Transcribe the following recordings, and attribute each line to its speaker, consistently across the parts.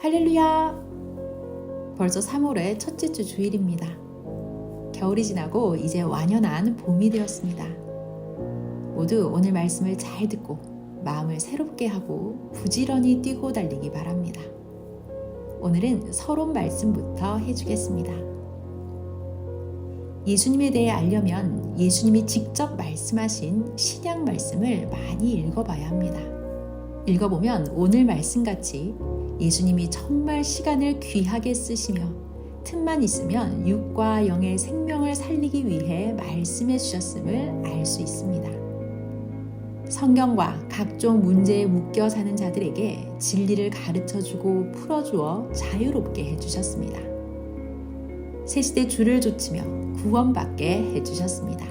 Speaker 1: 할렐루야! 벌써 3월의 첫째 주 주일입니다. 겨울이 지나고 이제 완연한 봄이 되었습니다. 모두 오늘 말씀을 잘 듣고 마음을 새롭게 하고 부지런히 뛰고 달리기 바랍니다. 오늘은 서론 말씀부터 해주겠습니다. 예수님에 대해 알려면 예수님이 직접 말씀하신 신약 말씀을 많이 읽어봐야 합니다. 읽어보면 오늘 말씀같이 예수님이 정말 시간을 귀하게 쓰시며 틈만 있으면 육과 영의 생명을 살리기 위해 말씀해 주셨음을 알 수 있습니다. 성경과 각종 문제에 묶여 사는 자들에게 진리를 가르쳐주고 풀어주어 자유롭게 해주셨습니다. 새시대 줄을 좇으며 구원받게 해주셨습니다.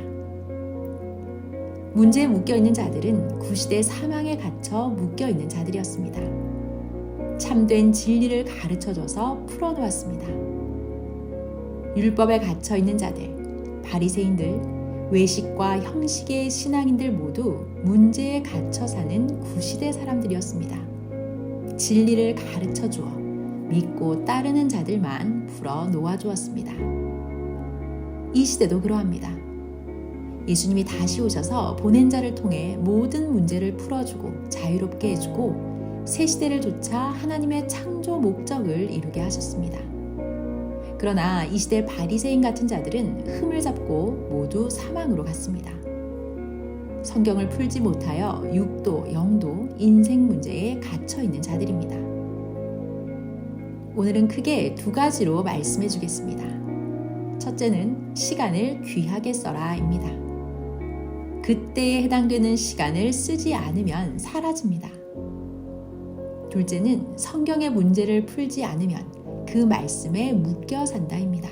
Speaker 1: 문제에 묶여있는 자들은 구시대 사망에 갇혀 묶여있는 자들이었습니다. 참된 진리를 가르쳐줘서 풀어놓았습니다. 율법에 갇혀있는 자들, 바리새인들, 외식과 형식의 신앙인들 모두 문제에 갇혀 사는 구시대 사람들이었습니다. 진리를 가르쳐주어 믿고 따르는 자들만 풀어 놓아주었습니다. 이 시대도 그러합니다. 예수님이 다시 오셔서 보낸 자를 통해 모든 문제를 풀어주고 자유롭게 해주고 새 시대를 좇아 하나님의 창조 목적을 이루게 하셨습니다. 그러나 이 시대 바리새인 같은 자들은 흠을 잡고 모두 사망으로 갔습니다. 성경을 풀지 못하여 육도, 영도, 인생 문제에 갇혀 있는 자들입니다. 오늘은 크게 두 가지로 말씀해 주겠습니다. 첫째는 시간을 귀하게 써라입니다. 그때에 해당되는 시간을 쓰지 않으면 사라집니다. 둘째는 성경의 문제를 풀지 않으면 그 말씀에 묶여 산다입니다.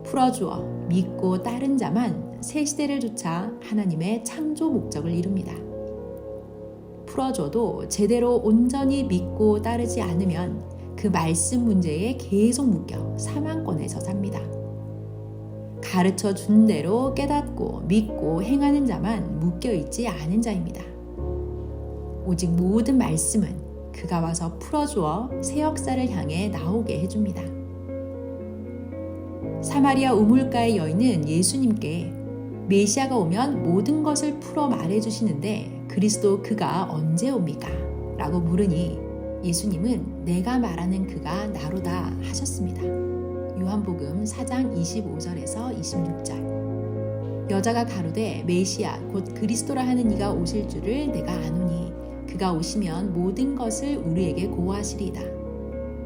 Speaker 1: 풀어주어 믿고 따른 자만 새 시대를 좇아 하나님의 창조 목적을 이룹니다. 풀어줘도 제대로 온전히 믿고 따르지 않으면 그 말씀 문제에 계속 묶여 사망권에서 삽니다. 가르쳐 준 대로 깨닫고 믿고 행하는 자만 묶여있지 않은 자입니다. 오직 모든 말씀은 그가 와서 풀어주어 새 역사를 향해 나오게 해줍니다. 사마리아 우물가의 여인은 예수님께 메시아가 오면 모든 것을 풀어 말해주시는데 그리스도 그가 언제 옵니까? 라고 물으니 예수님은 내가 말하는 그가 나로다 하셨습니다. 요한복음 4장 25절에서 26절. 여자가 가로되 메시아 곧 그리스도라 하는 이가 오실 줄을 내가 아노니 그가 오시면 모든 것을 우리에게 고하시리이다.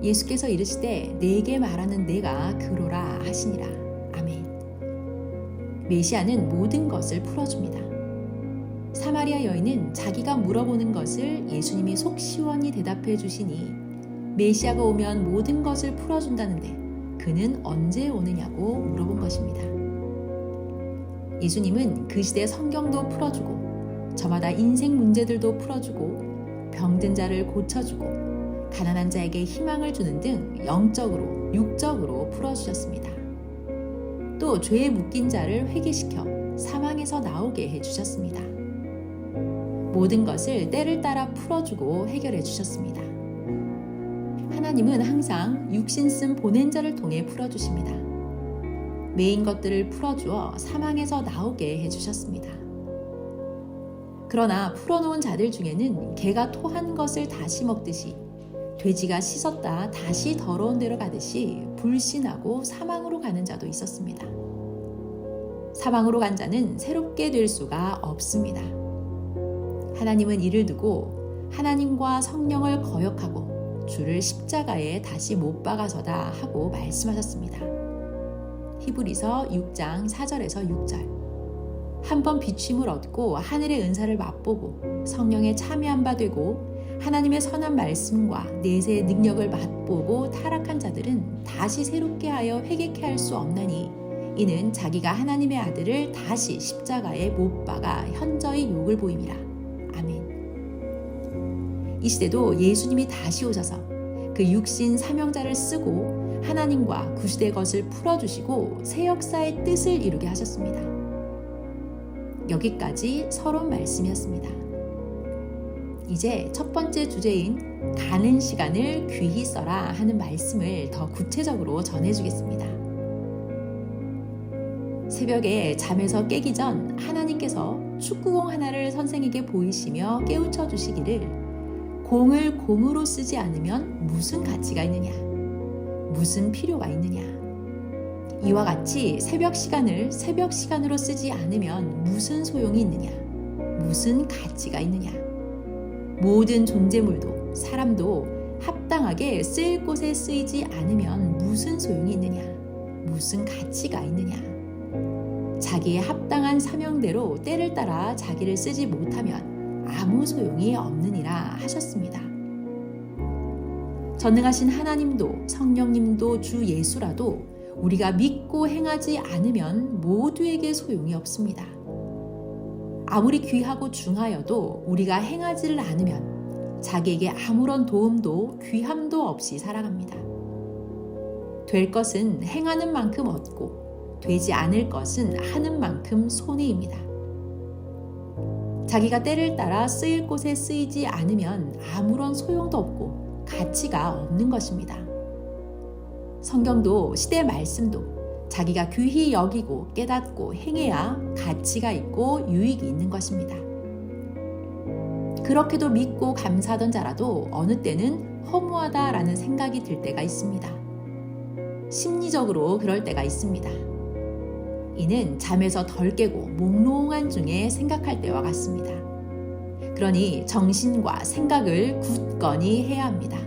Speaker 1: 예수께서 이르시되 내게 말하는 내가 그로라 하시니라. 아멘. 메시아는 모든 것을 풀어줍니다. 사마리아 여인은 자기가 물어보는 것을 예수님이 속 시원히 대답해 주시니 메시아가 오면 모든 것을 풀어준다는데 그는 언제 오느냐고 물어본 것입니다. 예수님은 그 시대 성경도 풀어주고 저마다 인생 문제들도 풀어주고 병든 자를 고쳐주고 가난한 자에게 희망을 주는 등 영적으로 육적으로 풀어주셨습니다. 또 죄에 묶인 자를 회개시켜 사망에서 나오게 해주셨습니다. 모든 것을 때를 따라 풀어주고 해결해 주셨습니다. 하나님은 항상 육신 쓴 보낸 자를 통해 풀어주십니다. 메인 것들을 풀어주어 사망에서 나오게 해주셨습니다. 그러나 풀어놓은 자들 중에는 개가 토한 것을 다시 먹듯이 돼지가 씻었다 다시 더러운 데로 가듯이 불신하고 사망으로 가는 자도 있었습니다. 사망으로 간 자는 새롭게 될 수가 없습니다. 하나님은 이를 두고 하나님과 성령을 거역하고 주를 십자가에 다시 못 박아서다 하고 말씀하셨습니다. 히브리서 6장 4절에서 6절. 한번 비춤을 얻고 하늘의 은사를 맛보고 성령에 참여한 바 되고 하나님의 선한 말씀과 내세의 능력을 맛보고 타락한 자들은 다시 새롭게 하여 회개케 할 수 없나니 이는 자기가 하나님의 아들을 다시 십자가에 못 박아 현저히 욕을 보임이라. 아멘. 이 시대도 예수님이 다시 오셔서 그 육신 사명자를 쓰고 하나님과 구시대 것을 풀어주시고 새 역사의 뜻을 이루게 하셨습니다. 여기까지 서론 말씀이었습니다. 이제 첫 번째 주제인 가는 시간을 귀히 써라 하는 말씀을 더 구체적으로 전해주겠습니다. 새벽에 잠에서 깨기 전 하나님께서 축구공 하나를 선생에게 보이시며 깨우쳐 주시기를 공을 공으로 쓰지 않으면 무슨 가치가 있느냐? 무슨 필요가 있느냐? 이와 같이 새벽 시간을 새벽 시간으로 쓰지 않으면 무슨 소용이 있느냐? 무슨 가치가 있느냐? 모든 존재물도 사람도 합당하게 쓰일 곳에 쓰이지 않으면 무슨 소용이 있느냐? 무슨 가치가 있느냐? 자기의 합당한 사명대로 때를 따라 자기를 쓰지 못하면 아무 소용이 없느니라 하셨습니다. 전능하신 하나님도 성령님도 주 예수라도 우리가 믿고 행하지 않으면 모두에게 소용이 없습니다. 아무리 귀하고 중하여도 우리가 행하지를 않으면 자기에게 아무런 도움도 귀함도 없이 살아갑니다. 될 것은 행하는 만큼 얻고 되지 않을 것은 하는 만큼 손해입니다. 자기가 때를 따라 쓰일 곳에 쓰이지 않으면 아무런 소용도 없고 가치가 없는 것입니다. 성경도 시대 말씀도 자기가 귀히 여기고 깨닫고 행해야 가치가 있고 유익이 있는 것입니다. 그렇게도 믿고 감사하던 자라도 어느 때는 허무하다라는 생각이 들 때가 있습니다. 심리적으로 그럴 때가 있습니다. 이는 잠에서 덜 깨고 몽롱한 중에 생각할 때와 같습니다. 그러니 정신과 생각을 굳건히 해야 합니다.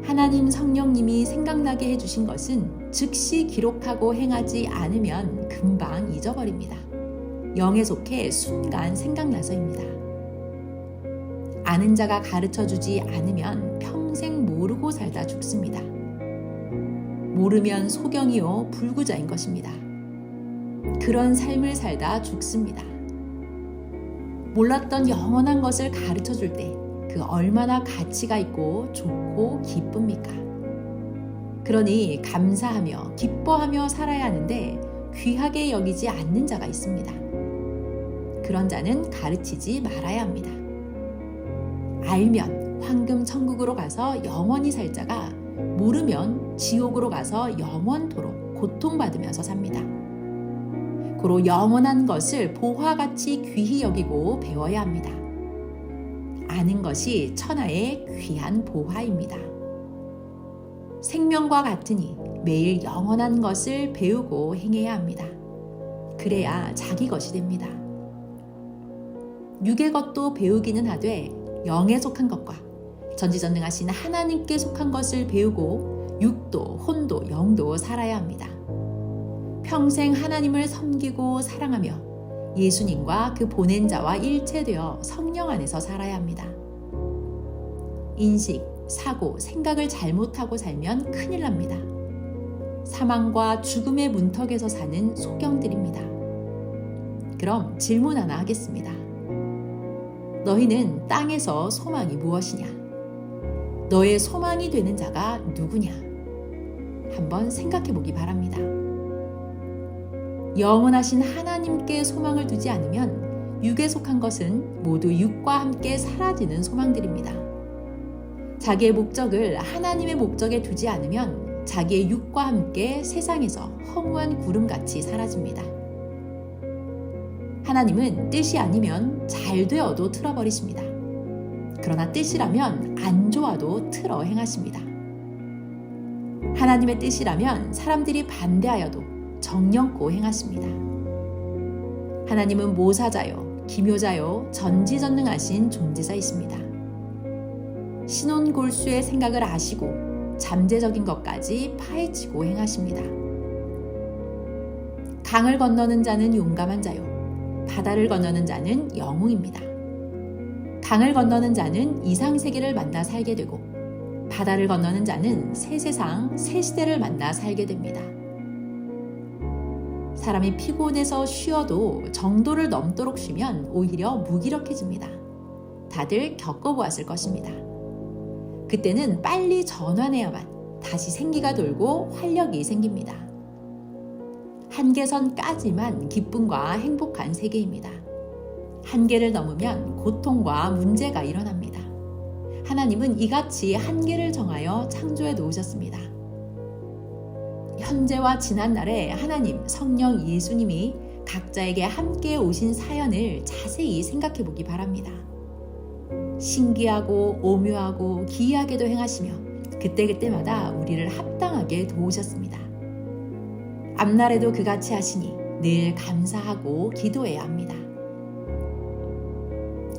Speaker 1: 하나님 성령님이 생각나게 해주신 것은 즉시 기록하고 행하지 않으면 금방 잊어버립니다. 영에 속해 순간 생각나서입니다. 아는 자가 가르쳐주지 않으면 평생 모르고 살다 죽습니다. 모르면 소경이요 불구자인 것입니다. 그런 삶을 살다 죽습니다. 몰랐던 영원한 것을 가르쳐줄 때 그 얼마나 가치가 있고 좋고 기쁩니까? 그러니 감사하며 기뻐하며 살아야 하는데 귀하게 여기지 않는 자가 있습니다. 그런 자는 가르치지 말아야 합니다. 알면 황금 천국으로 가서 영원히 살 자가 모르면 지옥으로 가서 영원토록 고통받으면서 삽니다. 고로 영원한 것을 보화같이 귀히 여기고 배워야 합니다. 아는 것이 천하의 귀한 보화입니다. 생명과 같으니 매일 영원한 것을 배우고 행해야 합니다. 그래야 자기 것이 됩니다. 육의 것도 배우기는 하되 영에 속한 것과 전지전능하신 하나님께 속한 것을 배우고 육도 혼도 영도 살아야 합니다. 평생 하나님을 섬기고 사랑하며 예수님과 그 보낸 자와 일체되어 성령 안에서 살아야 합니다. 인식, 사고, 생각을 잘못하고 살면 큰일 납니다. 사망과 죽음의 문턱에서 사는 소경들입니다. 그럼 질문 하나 하겠습니다. 너희는 땅에서 소망이 무엇이냐? 너의 소망이 되는 자가 누구냐? 한번 생각해 보기 바랍니다. 영원하신 하나님께 소망을 두지 않으면 육에 속한 것은 모두 육과 함께 사라지는 소망들입니다. 자기의 목적을 하나님의 목적에 두지 않으면 자기의 육과 함께 세상에서 허무한 구름같이 사라집니다. 하나님은 뜻이 아니면 잘 되어도 틀어버리십니다. 그러나 뜻이라면 안 좋아도 틀어 행하십니다. 하나님의 뜻이라면 사람들이 반대하여도 정령코 행하십니다. 하나님은 모사자요, 기묘자요, 전지전능하신 존재자이십니다. 신혼골수의 생각을 아시고 잠재적인 것까지 파헤치고 행하십니다. 강을 건너는 자는 용감한 자요, 바다를 건너는 자는 영웅입니다. 강을 건너는 자는 이상세계를 만나 살게 되고 바다를 건너는 자는 새 세상, 새 시대를 만나 살게 됩니다. 사람이 피곤해서 쉬어도 정도를 넘도록 쉬면 오히려 무기력해집니다. 다들 겪어보았을 것입니다. 그때는 빨리 전환해야만 다시 생기가 돌고 활력이 생깁니다. 한계선까지만 기쁨과 행복한 세계입니다. 한계를 넘으면 고통과 문제가 일어납니다. 하나님은 이같이 한계를 정하여 창조해 놓으셨습니다. 현재와 지난날에 하나님, 성령, 예수님이 각자에게 함께 오신 사연을 자세히 생각해 보기 바랍니다. 신기하고 오묘하고 기이하게도 행하시며 그때그때마다 우리를 합당하게 도우셨습니다. 앞날에도 그같이 하시니 늘 감사하고 기도해야 합니다.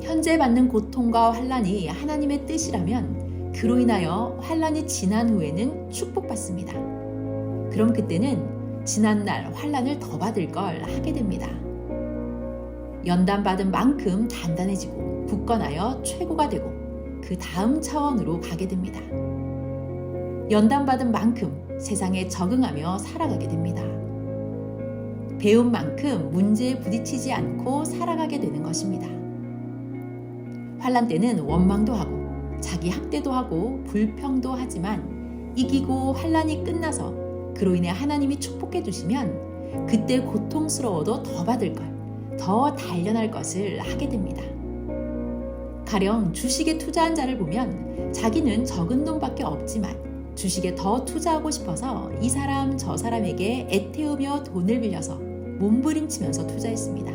Speaker 1: 현재 받는 고통과 환난이 하나님의 뜻이라면 그로 인하여 환난이 지난 후에는 축복받습니다. 그럼 그때는 지난날 환난을 더 받을 걸 하게 됩니다. 연단받은 만큼 단단해지고 굳건하여 최고가 되고 그 다음 차원으로 가게 됩니다. 연단받은 만큼 세상에 적응하며 살아가게 됩니다. 배운 만큼 문제에 부딪히지 않고 살아가게 되는 것입니다. 환난 때는 원망도 하고 자기 학대도 하고 불평도 하지만 이기고 환난이 끝나서 그로 인해 하나님이 축복해 주시면 그때 고통스러워도 더 받을 걸, 더 단련할 것을 하게 됩니다. 가령 주식에 투자한 자를 보면 자기는 적은 돈밖에 없지만 주식에 더 투자하고 싶어서 이 사람 저 사람에게 애태우며 돈을 빌려서 몸부림치면서 투자했습니다.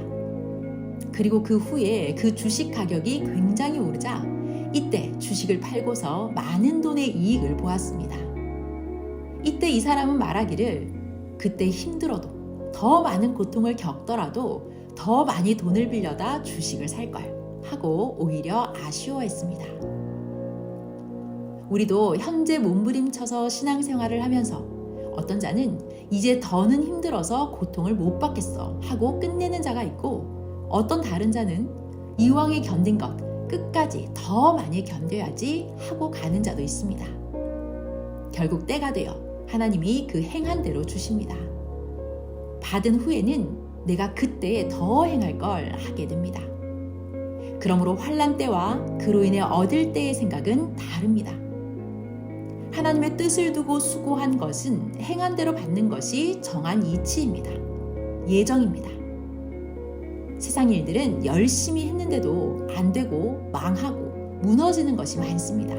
Speaker 1: 그리고 그 후에 그 주식 가격이 굉장히 오르자 이때 주식을 팔고서 많은 돈의 이익을 보았습니다. 이때 이 사람은 말하기를 그때 힘들어도 더 많은 고통을 겪더라도 더 많이 돈을 빌려다 주식을 살 걸 하고 오히려 아쉬워했습니다. 우리도 현재 몸부림쳐서 신앙생활을 하면서 어떤 자는 이제 더는 힘들어서 고통을 못 받겠어 하고 끝내는 자가 있고 어떤 다른 자는 이왕에 견딘 것 끝까지 더 많이 견뎌야지 하고 가는 자도 있습니다. 결국 때가 되어 하나님이 그 행한 대로 주십니다. 받은 후에는 내가 그때 더 행할 걸 하게 됩니다. 그러므로 환난 때와 그로 인해 얻을 때의 생각은 다릅니다. 하나님의 뜻을 두고 수고한 것은 행한 대로 받는 것이 정한 이치입니다. 예정입니다. 세상 일들은 열심히 했는데도 안 되고 망하고 무너지는 것이 많습니다.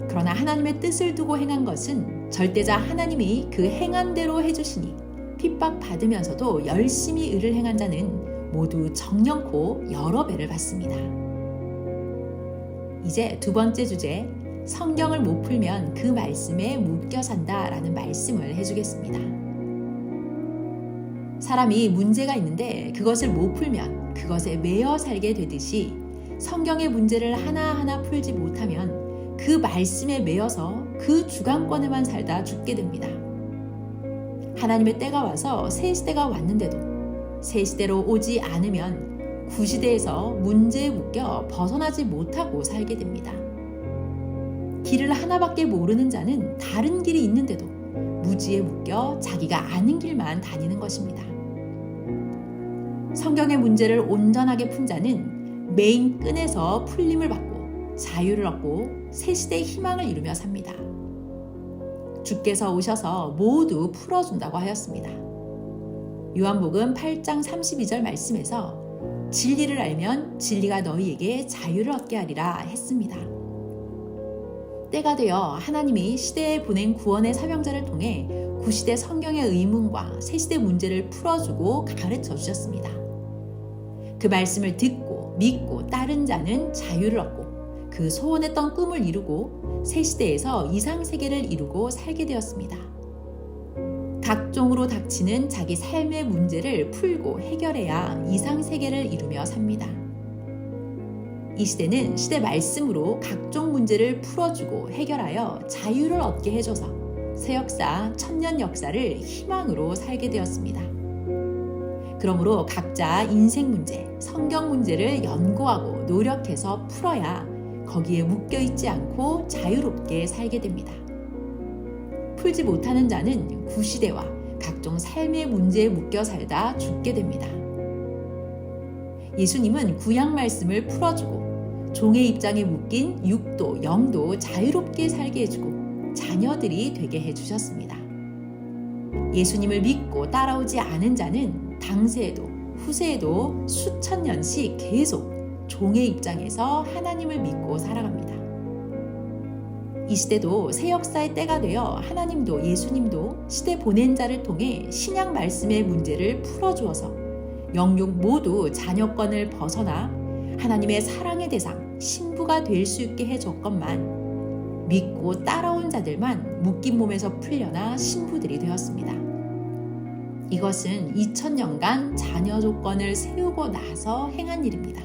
Speaker 1: 그러나 하나님의 뜻을 두고 행한 것은 절대자 하나님이 그 행한 대로 해주시니 핍박받으면서도 열심히 의를 행한 자는 모두 정령코 여러 배를 받습니다. 이제 두 번째 주제, 성경을 못 풀면 그 말씀에 묶여 산다라는 말씀을 해주겠습니다. 사람이 문제가 있는데 그것을 못 풀면 그것에 매여 살게 되듯이 성경의 문제를 하나하나 풀지 못하면 그 말씀에 매여서 그 주관권에만 살다 죽게 됩니다. 하나님의 때가 와서 새 시대가 왔는데도 새 시대로 오지 않으면 구시대에서 문제에 묶여 벗어나지 못하고 살게 됩니다. 길을 하나밖에 모르는 자는 다른 길이 있는데도 무지에 묶여 자기가 아는 길만 다니는 것입니다. 성경의 문제를 온전하게 푼 자는 메인 끈에서 풀림을 받고 자유를 얻고 새 시대의 희망을 이루며 삽니다. 주께서 오셔서 모두 풀어준다고 하였습니다. 요한복음 8장 32절 말씀에서 진리를 알면 진리가 너희에게 자유를 얻게 하리라 했습니다. 때가 되어 하나님이 시대에 보낸 구원의 사명자를 통해 구시대 성경의 의문과 새시대 문제를 풀어주고 가르쳐 주셨습니다. 그 말씀을 듣고 믿고 따른 자는 자유를 얻고 그 소원했던 꿈을 이루고 새시대에서 이상세계를 이루고 살게 되었습니다. 각종으로 닥치는 자기 삶의 문제를 풀고 해결해야 이상세계를 이루며 삽니다. 이 시대는 시대 말씀으로 각종 문제를 풀어주고 해결하여 자유를 얻게 해줘서 새 역사, 천년 역사를 희망으로 살게 되었습니다. 그러므로 각자 인생 문제, 성경 문제를 연구하고 노력해서 풀어야 거기에 묶여있지 않고 자유롭게 살게 됩니다. 풀지 못하는 자는 구시대와 각종 삶의 문제에 묶여 살다 죽게 됩니다. 예수님은 구약 말씀을 풀어주고 종의 입장에 묶인 육도, 영도 자유롭게 살게 해주고 자녀들이 되게 해주셨습니다. 예수님을 믿고 따라오지 않은 자는 당세에도 후세에도 수천 년씩 계속 종의 입장에서 하나님을 믿고 살아갑니다. 이 시대도 새 역사의 때가 되어 하나님도 예수님도 시대 보낸 자를 통해 신약 말씀의 문제를 풀어주어서 영육 모두 자녀권을 벗어나 하나님의 사랑의 대상, 신부가 될 수 있게 해줬건만 믿고 따라온 자들만 묶인 몸에서 풀려나 신부들이 되었습니다. 이것은 2000년간 자녀 조건을 세우고 나서 행한 일입니다.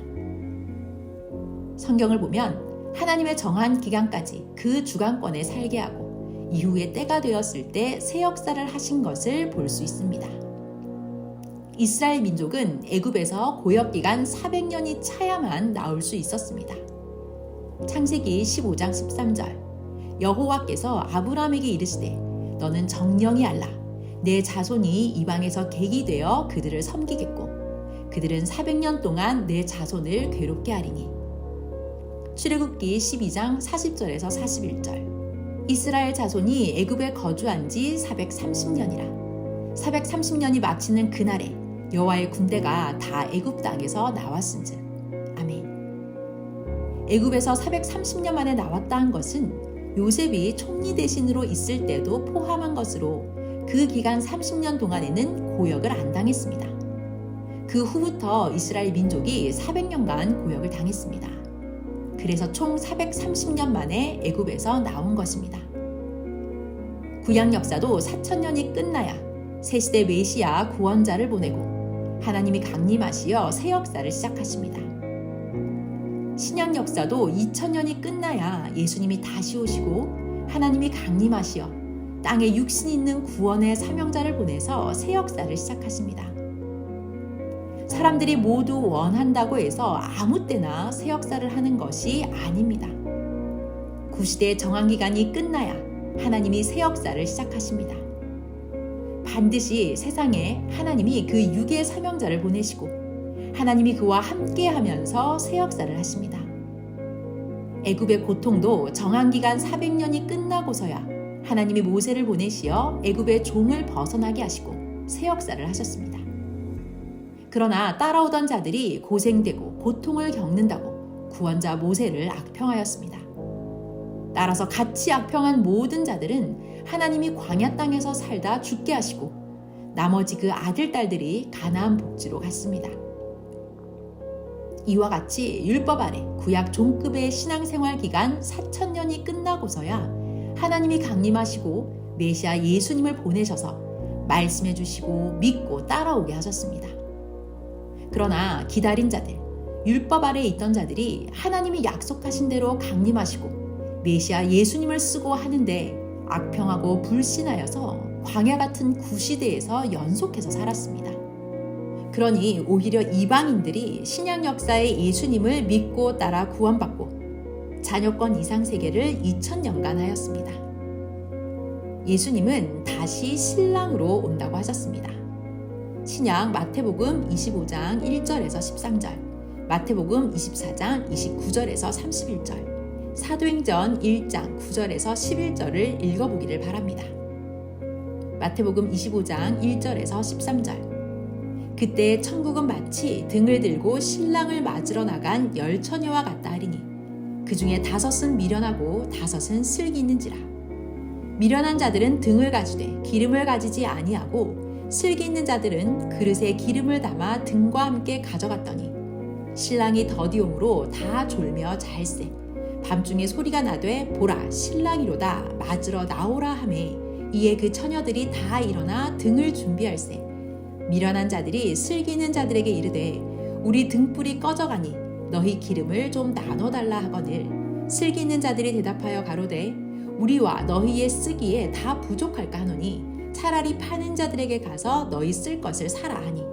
Speaker 1: 성경을 보면 하나님의 정한 기간까지 그 주관권에 살게 하고 이후에 때가 되었을 때 새 역사를 하신 것을 볼 수 있습니다. 이스라엘 민족은 애굽에서 고역 기간 400년이 차야만 나올 수 있었습니다. 창세기 15장 13절 여호와께서 아브라함에게 이르시되 너는 정령이 알라 내 자손이 이방에서 객이 되어 그들을 섬기겠고 그들은 400년 동안 내 자손을 괴롭게 하리니. 출애굽기 12장 40절에서 41절 이스라엘 자손이 애굽에 거주한 지 430년이라 430년이 마치는 그날에 여호와의 군대가 다 애굽 땅에서 나왔은즉. 아멘. 애굽에서 430년 만에 나왔다 한 것은 요셉이 총리 대신으로 있을 때도 포함한 것으로 그 기간 30년 동안에는 고역을 안 당했습니다. 그 후부터 이스라엘 민족이 400년간 고역을 당했습니다. 그래서 총 430년 만에 애굽에서 나온 것입니다. 구약 역사도 4000년이 끝나야 새시대 메시아 구원자를 보내고 하나님이 강림하시어 새 역사를 시작하십니다. 신약 역사도 2000년이 끝나야 예수님이 다시 오시고 하나님이 강림하시어 땅에 육신 있는 구원의 사명자를 보내서 새 역사를 시작하십니다. 사람들이 모두 원한다고 해서 아무 때나 새 역사를 하는 것이 아닙니다. 구시대의 정한기간이 끝나야 하나님이 새 역사를 시작하십니다. 반드시 세상에 하나님이 그 육의 사명자를 보내시고 하나님이 그와 함께 하면서 새 역사를 하십니다. 애굽의 고통도 정한기간 400년이 끝나고서야 하나님이 모세를 보내시어 애굽의 종을 벗어나게 하시고 새 역사를 하셨습니다. 그러나 따라오던 자들이 고생되고 고통을 겪는다고 구원자 모세를 악평하였습니다. 따라서 같이 악평한 모든 자들은 하나님이 광야 땅에서 살다 죽게 하시고 나머지 그 아들, 딸들이 가나안 복지로 갔습니다. 이와 같이 율법 아래 구약 종급의 신앙생활 기간 4000년이 끝나고서야 하나님이 강림하시고 메시아 예수님을 보내셔서 말씀해 주시고 믿고 따라오게 하셨습니다. 그러나 기다린 자들, 율법 아래에 있던 자들이 하나님이 약속하신 대로 강림하시고 메시아 예수님을 쓰고 하는데 악평하고 불신하여서 광야 같은 구시대에서 연속해서 살았습니다. 그러니 오히려 이방인들이 신약 역사의 예수님을 믿고 따라 구원받고 자녀권 이상 세계를 2000년간 하였습니다. 예수님은 다시 신랑으로 온다고 하셨습니다. 신약 마태복음 25장 1절에서 13절, 마태복음 24장 29절에서 31절, 사도행전 1장 9절에서 11절을 읽어보기를 바랍니다. 마태복음 25장 1절에서 13절 그때 천국은 마치 등을 들고 신랑을 맞으러 나간 열 처녀와 같다 하리니 그 중에 5은 미련하고 5은 슬기 있는지라. 미련한 자들은 등을 가지되 기름을 가지지 아니하고 슬기 있는 자들은 그릇에 기름을 담아 등과 함께 가져갔더니 신랑이 더디옴으로 다 졸며 잘세. 밤중에 소리가 나되 보라 신랑이로다 맞으러 나오라 하매 이에 그 처녀들이 다 일어나 등을 준비할세. 미련한 자들이 슬기 있는 자들에게 이르되 우리 등불이 꺼져가니 너희 기름을 좀 나눠달라 하거늘 슬기 있는 자들이 대답하여 가로되 우리와 너희의 쓰기에 다 부족할까 하노니 차라리 파는 자들에게 가서 너희 쓸 것을 사라 하니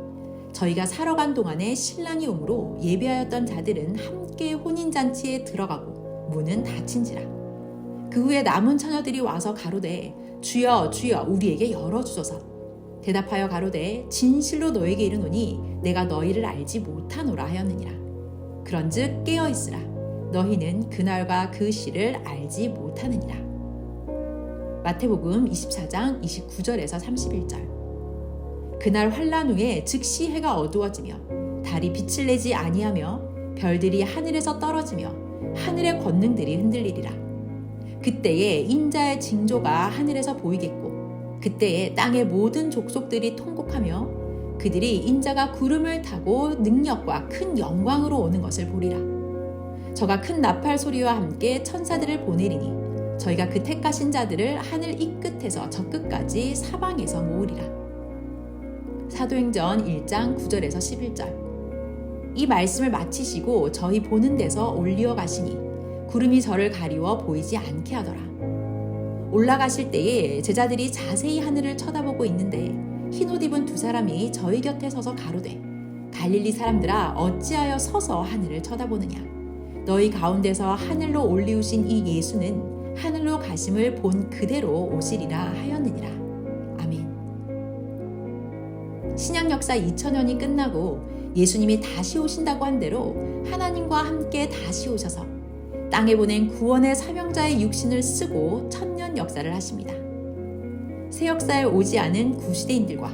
Speaker 1: 저희가 사러 간 동안에 신랑이 오므로 예배하였던 자들은 함께 혼인잔치에 들어가고 문은 닫힌지라. 그 후에 남은 처녀들이 와서 가로되 주여 주여 우리에게 열어주소서. 대답하여 가로되 진실로 너에게 이르노니 내가 너희를 알지 못하노라 하였느니라. 그런즉 깨어있으라. 너희는 그날과 그 시를 알지 못하느니라. 마태복음 24장 29절에서 31절 그날 환란 후에 즉시 해가 어두워지며 달이 빛을 내지 아니하며 별들이 하늘에서 떨어지며 하늘의 권능들이 흔들리리라. 그때에 인자의 징조가 하늘에서 보이겠고 그때에 땅의 모든 족속들이 통곡하며 그들이 인자가 구름을 타고 능력과 큰 영광으로 오는 것을 보리라. 저가 큰 나팔 소리와 함께 천사들을 보내리니 저희가 그 택하신 자들을 하늘 이 끝에서 저 끝까지 사방에서 모으리라. 사도행전 1장 9절에서 11절. 이 말씀을 마치시고 저희 보는 데서 올리어 가시니 구름이 저를 가리워 보이지 않게 하더라. 올라가실 때에 제자들이 자세히 하늘을 쳐다보고 있는데 흰옷 입은 두 사람이 저희 곁에 서서 가로되 갈릴리 사람들아 어찌하여 서서 하늘을 쳐다보느냐. 너희 가운데서 하늘로 올리우신 이 예수는 하늘로 가심을 본 그대로 오시리라 하였느니라. 아멘. 신약 역사 2000년이 끝나고 예수님이 다시 오신다고 한 대로 하나님과 함께 다시 오셔서 땅에 보낸 구원의 사명자의 육신을 쓰고 천년 역사를 하십니다. 새 역사에 오지 않은 구시대인들과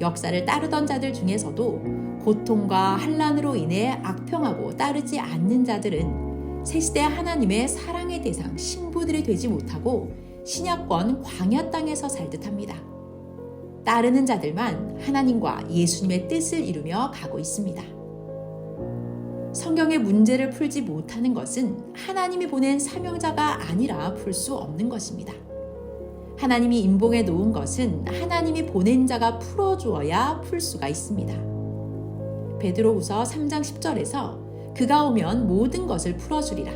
Speaker 1: 역사를 따르던 자들 중에서도 고통과 환난으로 인해 악평하고 따르지 않는 자들은 새시대 하나님의 사랑의 대상 신부들이 되지 못하고 신약권 광야 땅에서 살 듯합니다. 따르는 자들만 하나님과 예수님의 뜻을 이루며 가고 있습니다. 성경의 문제를 풀지 못하는 것은 하나님이 보낸 사명자가 아니라 풀 수 없는 것입니다. 하나님이 인봉해 놓은 것은 하나님이 보낸 자가 풀어주어야 풀 수가 있습니다. 베드로후서 3장 10절에서 그가 오면 모든 것을 풀어주리라.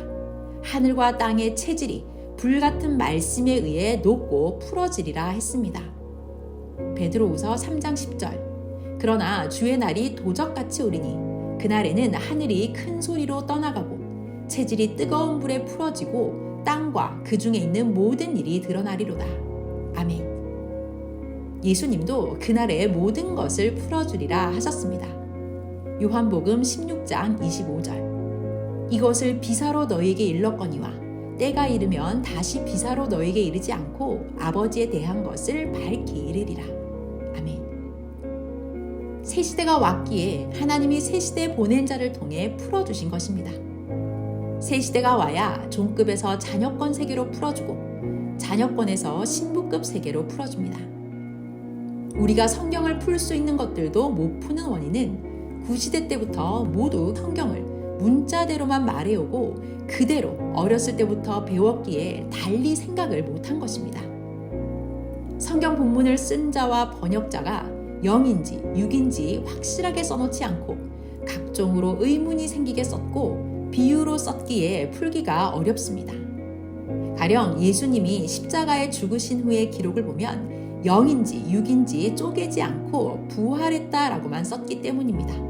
Speaker 1: 하늘과 땅의 체질이 불같은 말씀에 의해 녹고 풀어지리라 했습니다. 베드로후서 3장 10절. 그러나 주의 날이 도적같이 오리니 그날에는 하늘이 큰 소리로 떠나가고 체질이 뜨거운 불에 풀어지고 땅과 그 중에 있는 모든 일이 드러나리로다. 아멘. 예수님도 그날에 모든 것을 풀어주리라 하셨습니다. 요한복음 16장 25절. 이것을 비사로 너희에게 일렀거니와 때가 이르면 다시 비사로 너희에게 이르지 않고 아버지에 대한 것을 밝히 이르리라. 아멘. 새 시대가 왔기에 하나님이 새 시대에 보낸 자를 통해 풀어주신 것입니다. 새 시대가 와야 종급에서 자녀권 세계로 풀어주고 자녀권에서 신부급 세계로 풀어줍니다. 우리가 성경을 풀 수 있는 것들도 못 푸는 원인은 구시대 때부터 모두 성경을 문자대로만 말해오고 그대로 어렸을 때부터 배웠기에 달리 생각을 못한 것입니다. 성경 본문을 쓴 자와 번역자가 0인지 6인지 확실하게 써놓지 않고 각종으로 의문이 생기게 썼고 비유로 썼기에 풀기가 어렵습니다. 가령 예수님이 십자가에 죽으신 후의 기록을 보면 0인지 6인지 쪼개지 않고 부활했다라고만 썼기 때문입니다.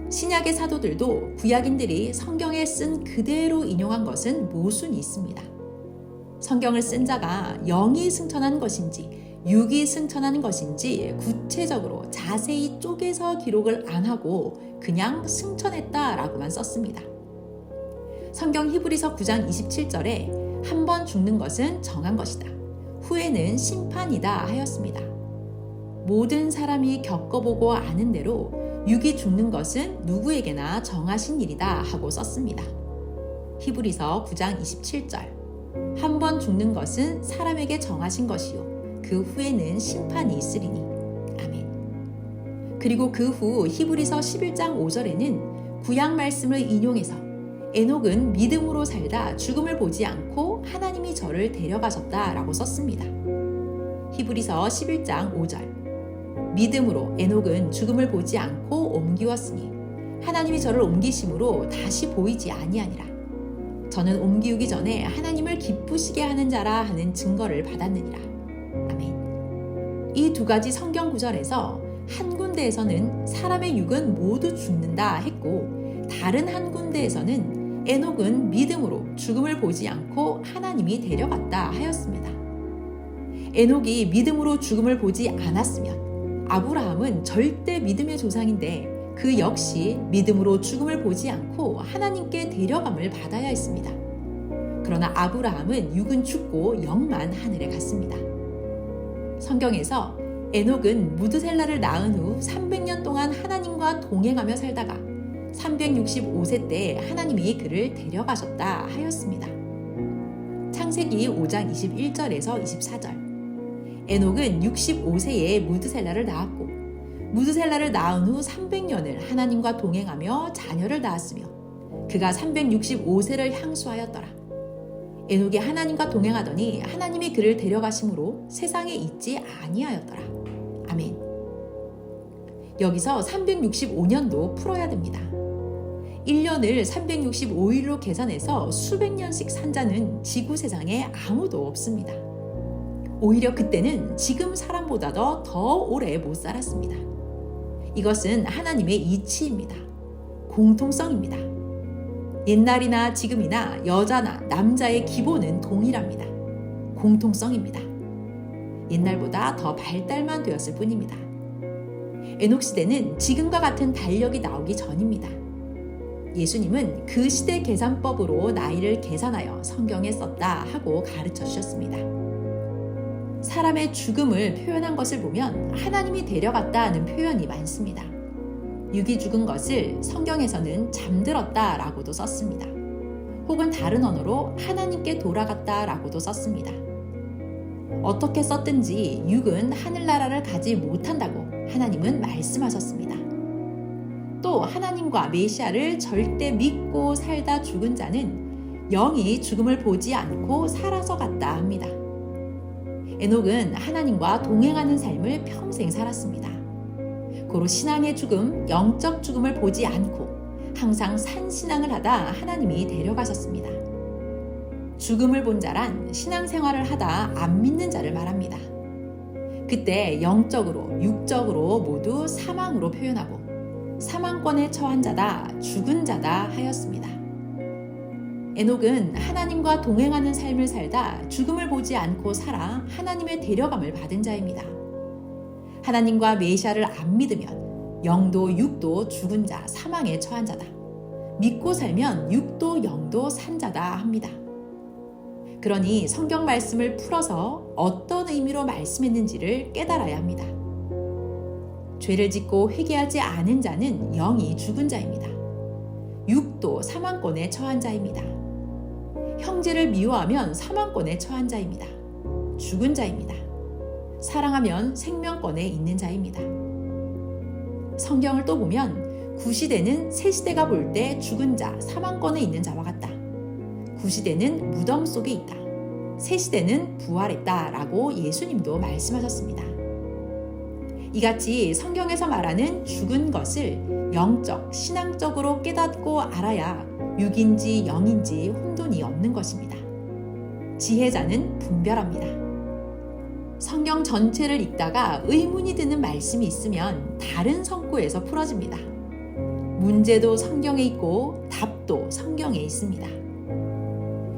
Speaker 1: 신약의 사도들도 구약인들이 성경에 쓴 그대로 인용한 것은 모순이 있습니다. 성경을 쓴 자가 0이 승천한 것인지 6이 승천한 것인지 구체적으로 자세히 쪼개서 기록을 안 하고 그냥 승천했다라고만 썼습니다. 성경 히브리서 9장 27절에 한 번 죽는 것은 정한 것이다. 후에는 심판이다 하였습니다. 모든 사람이 겪어보고 아는 대로 육이 죽는 것은 누구에게나 정하신 일이다 하고 썼습니다. 히브리서 9장 27절. 한 번 죽는 것은 사람에게 정하신 것이요 그 후에는 심판이 있으리니. 아멘. 그리고 그 후 히브리서 11장 5절에는 구약 말씀을 인용해서 에녹은 믿음으로 살다 죽음을 보지 않고 하나님이 저를 데려가셨다라고 썼습니다. 히브리서 11장 5절. 믿음으로 에녹은 죽음을 보지 않고 옮기웠으니 하나님이 저를 옮기심으로 다시 보이지 아니하니라. 저는 옮기우기 전에 하나님을 기쁘시게 하는 자라 하는 증거를 받았느니라. 아멘. 이 두 가지 성경 구절에서 한 군데에서는 사람의 육은 모두 죽는다 했고 다른 한 군데에서는 에녹은 믿음으로 죽음을 보지 않고 하나님이 데려갔다 하였습니다. 에녹이 믿음으로 죽음을 보지 않았으면 아브라함은 절대 믿음의 조상인데 그 역시 믿음으로 죽음을 보지 않고 하나님께 데려감을 받아야 했습니다. 그러나 아브라함은 육은 죽고 영만 하늘에 갔습니다. 성경에서 에녹은 무드셀라를 낳은 후 300년 동안 하나님과 동행하며 살다가 365세 때 하나님이 그를 데려가셨다 하였습니다. 창세기 5장 21절에서 24절. 에녹은 65세에 무드셀라를 낳았고 무드셀라를 낳은 후 300년을 하나님과 동행하며 자녀를 낳았으며 그가 365세를 향수하였더라. 에녹이 하나님과 동행하더니 하나님이 그를 데려가심으로 세상에 있지 아니하였더라. 아멘. 여기서 365년도 풀어야 됩니다. 1년을 365일로 계산해서 수백 년씩 산 자는 지구 세상에 아무도 없습니다. 오히려 그때는 지금 사람보다도 더 오래 못 살았습니다. 이것은 하나님의 이치입니다. 공통성입니다. 옛날이나 지금이나 여자나 남자의 기본은 동일합니다. 공통성입니다. 옛날보다 더 발달만 되었을 뿐입니다. 에녹 시대는 지금과 같은 달력이 나오기 전입니다. 예수님은 그 시대 계산법으로 나이를 계산하여 성경에 썼다 하고 가르쳐 주셨습니다. 사람의 죽음을 표현한 것을 보면 하나님이 데려갔다 하는 표현이 많습니다. 육이 죽은 것을 성경에서는 잠들었다 라고도 썼습니다. 혹은 다른 언어로 하나님께 돌아갔다 라고도 썼습니다. 어떻게 썼든지 육은 하늘나라를 가지 못한다고 하나님은 말씀하셨습니다. 또 하나님과 메시아를 절대 믿고 살다 죽은 자는 영이 죽음을 보지 않고 살아서 갔다 합니다. 에녹은 하나님과 동행하는 삶을 평생 살았습니다. 고로 신앙의 죽음, 영적 죽음을 보지 않고 항상 산신앙을 하다 하나님이 데려가셨습니다. 죽음을 본 자란 신앙생활을 하다 안 믿는 자를 말합니다. 그때 영적으로, 육적으로 모두 사망으로 표현하고 사망권에 처한 자다, 죽은 자다 하였습니다. 에녹은 하나님과 동행하는 삶을 살다 죽음을 보지 않고 살아 하나님의 데려감을 받은 자입니다. 하나님과 메시아를 안 믿으면 영도 육도 죽은 자, 사망에 처한 자다. 믿고 살면 육도 영도 산 자다 합니다. 그러니 성경 말씀을 풀어서 어떤 의미로 말씀했는지를 깨달아야 합니다. 죄를 짓고 회개하지 않은 자는 영이 죽은 자입니다. 육도 사망권에 처한 자입니다. 형제를 미워하면 사망권에 처한 자입니다. 죽은 자입니다. 사랑하면 생명권에 있는 자입니다. 성경을 또 보면 구시대는 새시대가 볼 때 죽은 자, 사망권에 있는 자와 같다. 구시대는 무덤 속에 있다. 새시대는 부활했다 라고 예수님도 말씀하셨습니다. 이같이 성경에서 말하는 죽은 것을 영적, 신앙적으로 깨닫고 알아야 육인지 영인지 혼돈이 없는 것입니다. 지혜자는 분별합니다. 성경 전체를 읽다가 의문이 드는 말씀이 있으면 다른 성구에서 풀어집니다. 문제도 성경에 있고 답도 성경에 있습니다.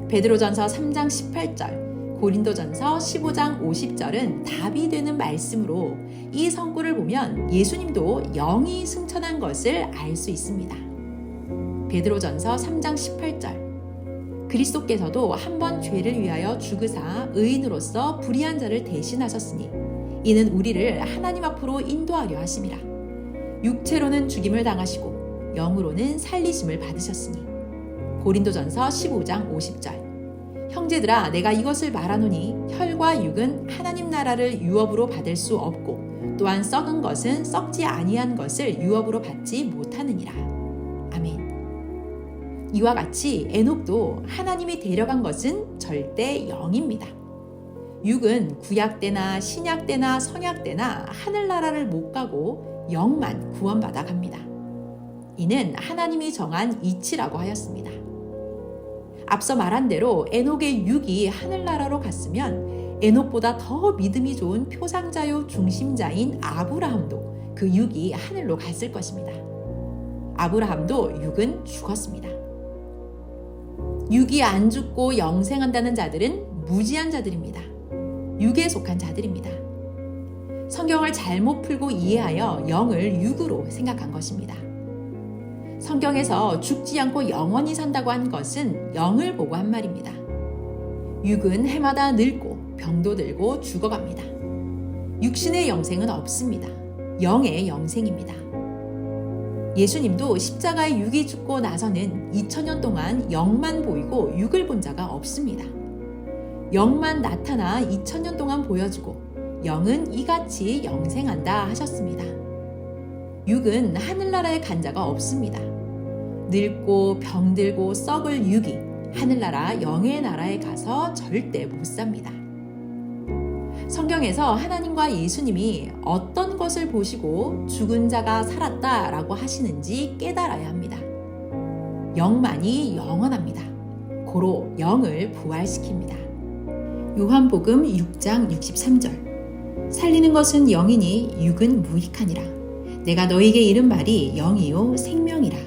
Speaker 1: 베드로전서 3장 18절, 고린도전서 15장 50절은 답이 되는 말씀으로 이 성구를 보면 예수님도 영이 승천한 것을 알 수 있습니다. 베드로전서 3장 18절, 그리스도께서도 한 번 죄를 위하여 죽으사 의인으로서 불의한 자를 대신하셨으니 이는 우리를 하나님 앞으로 인도하려 하심이라. 육체로는 죽임을 당하시고 영으로는 살리심을 받으셨으니. 고린도전서 15장 50절, 형제들아 내가 이것을 말하노니 혈과 육은 하나님 나라를 유업으로 받을 수 없고 또한 썩은 것은 썩지 아니한 것을 유업으로 받지 못하느니라. 아멘. 이와 같이 에녹도 하나님이 데려간 것은 절대 영입니다. 육은 구약 때나 신약 때나 성약 때나 하늘나라를 못 가고 영만 구원받아 갑니다. 이는 하나님이 정한 이치라고 하였습니다. 앞서 말한 대로 에녹의 육이 하늘나라로 갔으면 에녹보다 더 믿음이 좋은 표상자요 중심자인 아브라함도 그 육이 하늘로 갔을 것입니다. 아브라함도 육은 죽었습니다. 육이 안 죽고 영생한다는 자들은 무지한 자들입니다. 육에 속한 자들입니다. 성경을 잘못 풀고 이해하여 영을 육으로 생각한 것입니다. 성경에서 죽지 않고 영원히 산다고 한 것은 영을 보고 한 말입니다. 육은 해마다 늙고 병도 들고 죽어갑니다. 육신의 영생은 없습니다. 영의 영생입니다. 예수님도 십자가에 육이 죽고 나서는 2000년 동안 영만 보이고 육을 본 자가 없습니다. 영만 나타나 2000년 동안 보여주고 영은 이같이 영생한다 하셨습니다. 육은 하늘나라에 간 자가 없습니다. 늙고 병들고 썩을 육이 하늘나라 영의 나라에 가서 절대 못 삽니다. 성경에서 하나님과 예수님이 어떤 것을 보시고 죽은 자가 살았다라고 하시는지 깨달아야 합니다. 영만이 영원합니다. 고로 영을 부활시킵니다. 요한복음 6장 63절 살리는 것은 영이니 육은 무익하니라. 내가 너희에게 이른 말이 영이요 생명이라.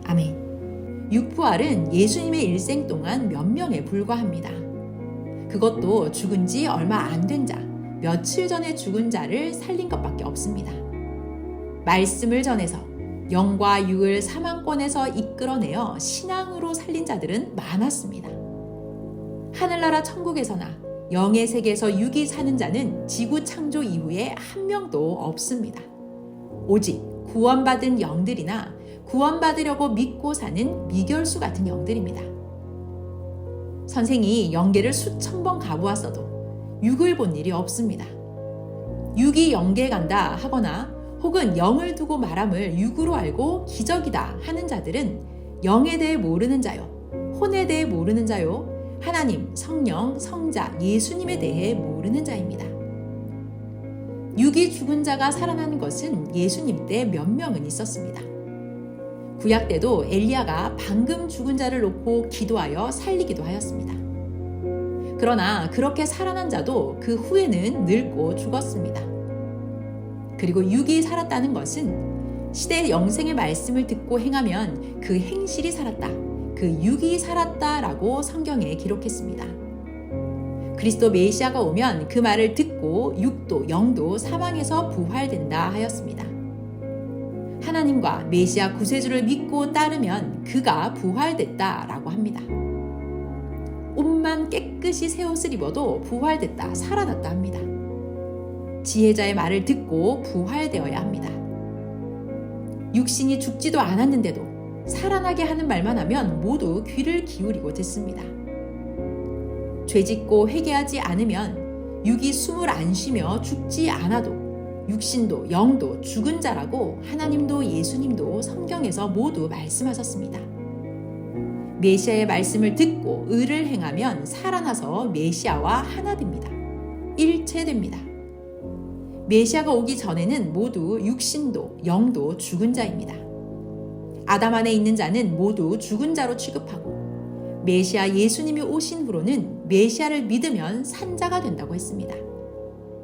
Speaker 1: 아멘. 육부활은 예수님의 일생 동안 몇 명에 불과합니다. 그것도 죽은 지 얼마 안 된 자, 며칠 전에 죽은 자를 살린 것밖에 없습니다. 말씀을 전해서 영과 육을 사망권에서 이끌어내어 신앙으로 살린 자들은 많았습니다. 하늘나라 천국에서나 영의 세계에서 육이 사는 자는 지구 창조 이후에 한 명도 없습니다. 오직 구원받은 영들이나 구원받으려고 믿고 사는 미결수 같은 영들입니다. 선생이 영계를 수천 번 가보았어도 육을 본 일이 없습니다. 육이 영계에 간다 하거나 혹은 영을 두고 말함을 육으로 알고 기적이다 하는 자들은 영에 대해 모르는 자요, 혼에 대해 모르는 자요, 하나님, 성령, 성자, 예수님에 대해 모르는 자입니다. 육이 죽은 자가 살아나는 것은 예수님 때 몇 명은 있었습니다. 구약 때도 엘리야가 방금 죽은 자를 놓고 기도하여 살리기도 하였습니다. 그러나 그렇게 살아난 자도 그 후에는 늙고 죽었습니다. 그리고 육이 살았다는 것은 시대 영생의 말씀을 듣고 행하면 그 행실이 살았다, 그 육이 살았다라고 성경에 기록했습니다. 그리스도 메시아가 오면 그 말을 듣고 육도 영도 사망에서 부활된다 하였습니다. 하나님과 메시아 구세주를 믿고 따르면 그가 부활됐다라고 합니다. 옷만 깨끗이 새 옷을 입어도 부활됐다, 살아났다 합니다. 지혜자의 말을 듣고 부활되어야 합니다. 육신이 죽지도 않았는데도 살아나게 하는 말만 하면 모두 귀를 기울이고 듣습니다. 죄짓고 회개하지 않으면 육이 숨을 안 쉬며 죽지 않아도 육신도 영도 죽은 자라고 하나님도 예수님도 성경에서 모두 말씀하셨습니다. 메시아의 말씀을 듣고 의를 행하면 살아나서 메시아와 하나 됩니다. 일체됩니다. 메시아가 오기 전에는 모두 육신도 영도 죽은 자입니다. 아담 안에 있는 자는 모두 죽은 자로 취급하고 메시아 예수님이 오신 후로는 메시아를 믿으면 산 자가 된다고 했습니다.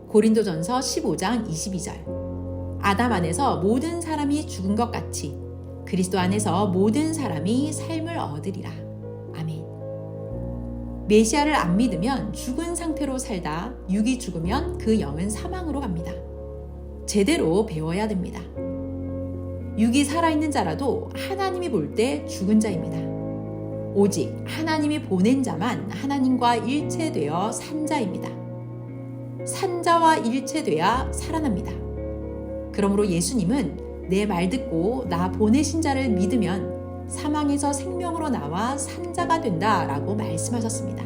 Speaker 1: 고린도전서 15장 22절 아담 안에서 모든 사람이 죽은 것 같이 그리스도 안에서 모든 사람이 삶을 얻으리라. 아멘. 메시아를 안 믿으면 죽은 상태로 살다 육이 죽으면 그 영은 사망으로 갑니다. 제대로 배워야 됩니다. 육이 살아있는 자라도 하나님이 볼 때 죽은 자입니다. 오직 하나님이 보낸 자만 하나님과 일체되어 산 자입니다. 산 자와 일체돼야 살아납니다. 그러므로 예수님은 내 말 듣고 나 보내신 자를 믿으면 사망에서 생명으로 나와 산 자가 된다라고 말씀하셨습니다.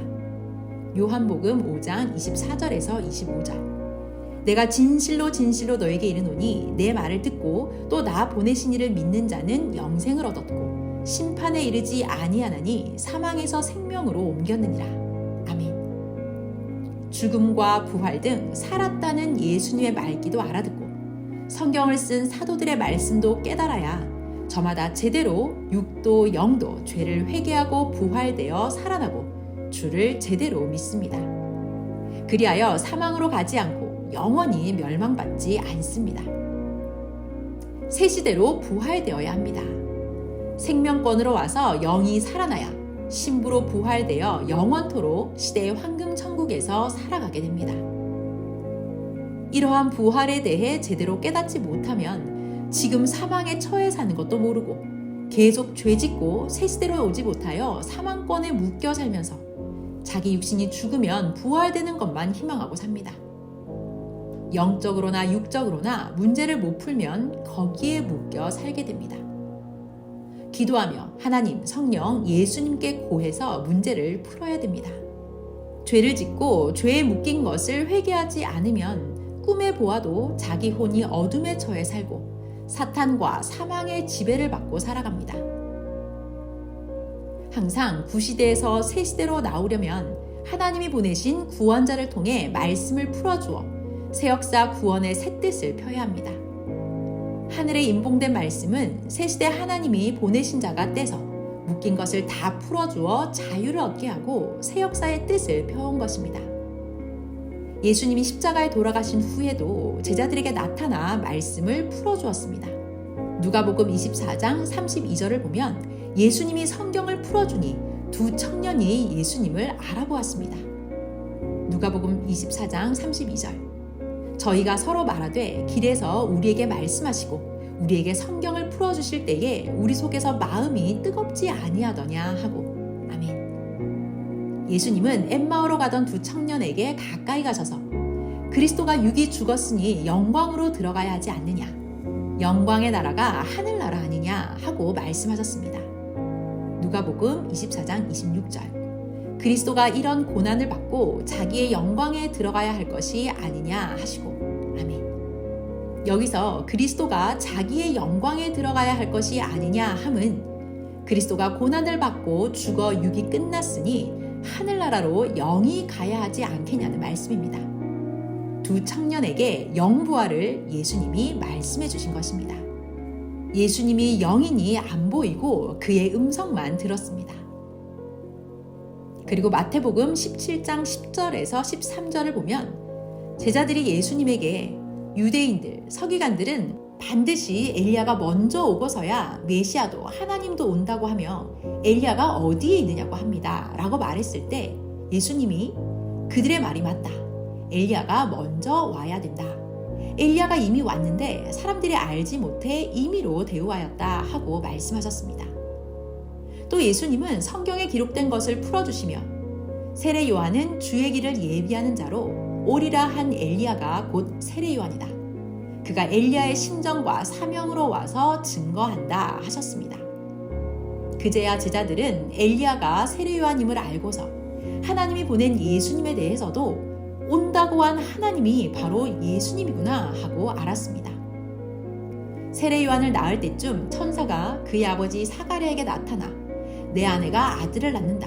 Speaker 1: 요한복음 5장 24절에서 25절 내가 진실로 진실로 너에게 이르노니 내 말을 듣고 또 나 보내신 이를 믿는 자는 영생을 얻었고 심판에 이르지 아니하나니 사망에서 생명으로 옮겼느니라. 죽음과 부활 등 살았다는 예수님의 말기도 알아듣고 성경을 쓴 사도들의 말씀도 깨달아야 저마다 제대로 육도 영도 죄를 회개하고 부활되어 살아나고 주를 제대로 믿습니다. 그리하여 사망으로 가지 않고 영원히 멸망받지 않습니다. 새 시대로 부활되어야 합니다. 생명권으로 와서 영이 살아나야 신부로 부활되어 영원토록 시대의 황금 천국에서 살아가게 됩니다. 이러한 부활에 대해 제대로 깨닫지 못하면 지금 사망에 처해 사는 것도 모르고 계속 죄짓고 새 시대로 오지 못하여 사망권에 묶여 살면서 자기 육신이 죽으면 부활되는 것만 희망하고 삽니다. 영적으로나 육적으로나 문제를 못 풀면 거기에 묶여 살게 됩니다. 기도하며 하나님, 성령, 예수님께 고해서 문제를 풀어야 됩니다. 죄를 짓고 죄에 묶인 것을 회개하지 않으면 꿈에 보아도 자기 혼이 어둠에 처해 살고 사탄과 사망의 지배를 받고 살아갑니다. 항상 구시대에서 새시대로 나오려면 하나님이 보내신 구원자를 통해 말씀을 풀어주어 새역사 구원의 새 뜻을 펴야 합니다. 하늘에 임봉된 말씀은 새시대 하나님이 보내신 자가 떼서 묶인 것을 다 풀어주어 자유를 얻게 하고 새역사의 뜻을 펴온 것입니다. 예수님이 십자가에 돌아가신 후에도 제자들에게 나타나 말씀을 풀어주었습니다. 누가복음 24장 32절을 보면 예수님이 성경을 풀어주니 두 청년이 예수님을 알아보았습니다. 누가복음 24장 32절. 저희가 서로 말하되 길에서 우리에게 말씀하시고 우리에게 성경을 풀어주실 때에 우리 속에서 마음이 뜨겁지 아니하더냐 하고. 아멘. 예수님은 엠마오로 가던 두 청년에게 가까이 가셔서 그리스도가 육이 죽었으니 영광으로 들어가야 하지 않느냐, 영광의 나라가 하늘나라 아니냐 하고 말씀하셨습니다. 누가복음 24장 26절. 그리스도가 이런 고난을 받고 자기의 영광에 들어가야 할 것이 아니냐 하시고. 아멘. 여기서 그리스도가 자기의 영광에 들어가야 할 것이 아니냐 함은 그리스도가 고난을 받고 죽어 육이 끝났으니 하늘나라로 영이 가야 하지 않겠냐는 말씀입니다. 두 청년에게 영부활을 예수님이 말씀해 주신 것입니다. 예수님이 영이니 안 보이고 그의 음성만 들었습니다. 그리고 마태복음 17장 10절에서 13절을 보면 제자들이 예수님에게 유대인들, 서기관들은 반드시 엘리야가 먼저 오고서야 메시아도 하나님도 온다고 하며 엘리야가 어디에 있느냐고 합니다 라고 말했을 때 예수님이 그들의 말이 맞다. 엘리야가 먼저 와야 된다. 엘리야가 이미 왔는데 사람들이 알지 못해 임의로 대우하였다 하고 말씀하셨습니다. 또 예수님은 성경에 기록된 것을 풀어주시며 세례 요한은 주의 길을 예비하는 자로 오리라 한 엘리야가 곧 세례 요한이다. 그가 엘리야의 심정과 사명으로 와서 증거한다 하셨습니다. 그제야 제자들은 엘리야가 세례 요한임을 알고서 하나님이 보낸 예수님에 대해서도 온다고 한 하나님이 바로 예수님이구나 하고 알았습니다. 세례 요한을 낳을 때쯤 천사가 그의 아버지 사가랴에게 나타나 내 아내가 아들을 낳는다.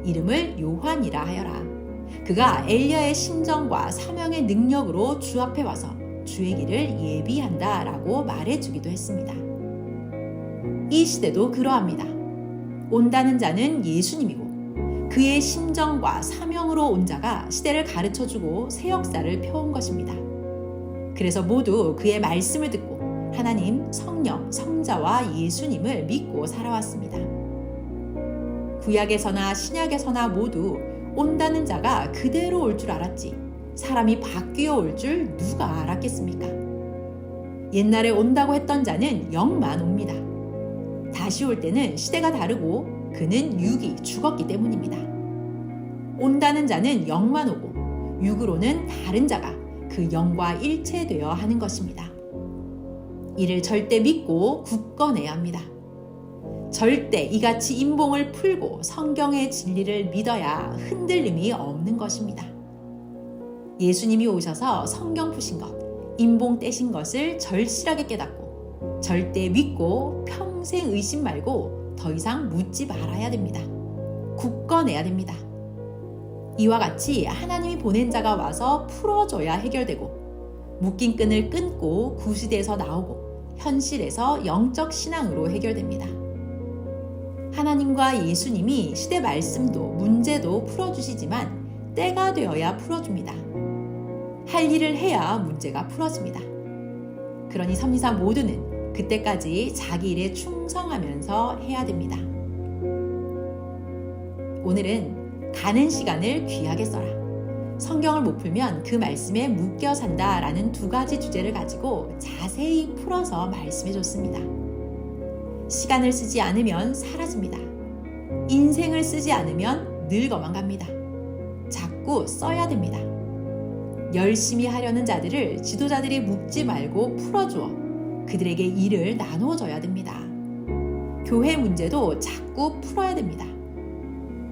Speaker 1: 이름을 요한이라 하여라. 그가 엘리야의 심정과 사명의 능력으로 주 앞에 와서 주의 길을 예비한다 라고 말해주기도 했습니다. 이 시대도 그러합니다. 온다는 자는 예수님이고 그의 심정과 사명으로 온 자가 시대를 가르쳐주고 새 역사를 펴온 것입니다. 그래서 모두 그의 말씀을 듣고 하나님, 성령, 성자와 예수님을 믿고 살아왔습니다. 구약에서나 신약에서나 모두 온다는 자가 그대로 올 줄 알았지 사람이 바뀌어 올 줄 누가 알았겠습니까? 옛날에 온다고 했던 자는 영만 옵니다. 다시 올 때는 시대가 다르고 그는 육이 죽었기 때문입니다. 온다는 자는 영만 오고 육으로는 다른 자가 그 영과 일체되어 하는 것입니다. 이를 절대 믿고 굳건해야 합니다. 절대 이같이 임봉을 풀고 성경의 진리를 믿어야 흔들림이 없는 것입니다. 예수님이 오셔서 성경 푸신 것, 임봉 떼신 것을 절실하게 깨닫고 절대 믿고 평생 의심 말고 더 이상 묻지 말아야 됩니다. 굳건해야 됩니다. 이와 같이 하나님이 보낸 자가 와서 풀어줘야 해결되고 묶인 끈을 끊고 구시대에서 나오고 현실에서 영적 신앙으로 해결됩니다. 하나님과 예수님이 시대 말씀도 문제도 풀어주시지만 때가 되어야 풀어줍니다. 할 일을 해야 문제가 풀어집니다. 그러니 섭리사 모두는 그때까지 자기 일에 충성하면서 해야 됩니다. 오늘은 가는 시간을 귀하게 써라. 성경을 못 풀면 그 말씀에 묶여 산다라는 두 가지 주제를 가지고 자세히 풀어서 말씀해 줬습니다. 시간을 쓰지 않으면 사라집니다. 인생을 쓰지 않으면 늙어만 갑니다. 자꾸 써야 됩니다. 열심히 하려는 자들을 지도자들이 묵지 말고 풀어주어 그들에게 일을 나누어줘야 됩니다. 교회 문제도 자꾸 풀어야 됩니다.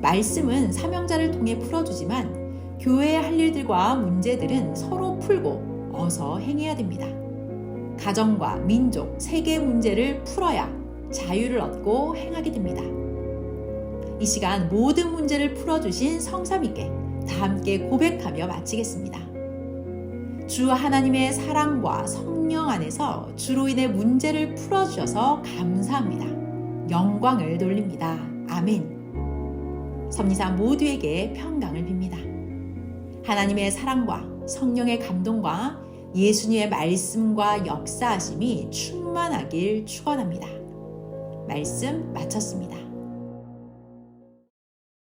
Speaker 1: 말씀은 사명자를 통해 풀어주지만 교회의 할 일들과 문제들은 서로 풀고 어서 행해야 됩니다. 가정과 민족, 세계 문제를 풀어야 자유를 얻고 행하게 됩니다. 이 시간 모든 문제를 풀어주신 성삼위께 다 함께 고백하며 마치겠습니다. 주 하나님의 사랑과 성령 안에서 주로 인해 문제를 풀어주셔서 감사합니다. 영광을 돌립니다. 아멘. 섭리사 모두에게 평강을 빕니다. 하나님의 사랑과 성령의 감동과 예수님의 말씀과 역사하심이 충만하길 축원합니다. 말씀 마쳤습니다.